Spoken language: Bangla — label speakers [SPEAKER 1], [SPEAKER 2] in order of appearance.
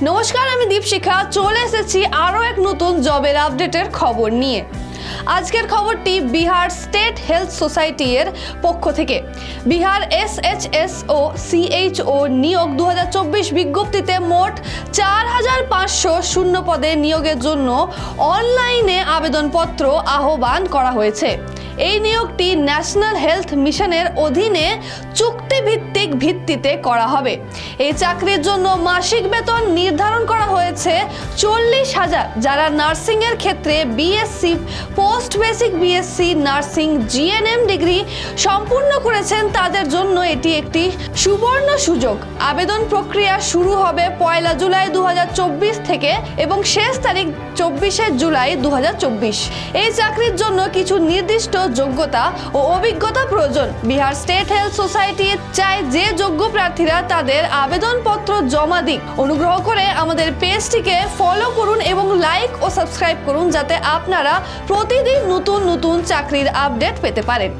[SPEAKER 1] নমস্কার, আমি দীপশিখা চলে এসেছি আরও এক নতুন জবের আপডেটের খবর নিয়ে। আজকের খবরটি বিহার স্টেট হেলথ সোসাইটি এর পক্ষ থেকে। বিহার এসএইচএস ও সিএইচও নিয়োগ 2024 বিজ্ঞপ্তিতে মোট 4500 শূন্য পদে নিয়োগের জন্য অনলাইনে আবেদনপত্র আহ্বান করা হয়েছে। এই নিয়োগটি ন্যাশনাল হেলথ মিশনের অধীনে চুক্তিভিত্তিক ভিত্তিতে করা হবে। এই চাকরির জন্য মাসিক বেতন নির্ধারণ করা হয়েছে 40,000। যারা নার্সিং এর ক্ষেত্রে BSc, post basic BSc nursing, GNM degree সম্পূর্ণ করেছেন তাদের জন্য এটি একটি সুবর্ণ সুযোগ। আবেদন প্রক্রিয়া শুরু হবে 1 জুলাই 2024 থেকে এবং শেষ তারিখ 24 জুলাই 2024। এই চাকরির জন্য কিছু নির্দিষ্ট যোগ্যতা ও অভিজ্ঞতা প্রয়োজন। বিহার স্টেট হেলথ সোসাইটি চায় যে যোগ্য প্রার্থীরা তাদের আবেদনপত্র জমা দিক। অনুগ্রহ করে আমাদের পেজটিকে ফলো করুন এবং লাইক ও সাবস্ক্রাইব করুন যাতে আপনারা প্রতিদিন নতুন নতুন চাকরির আপডেট পেতে পারেন।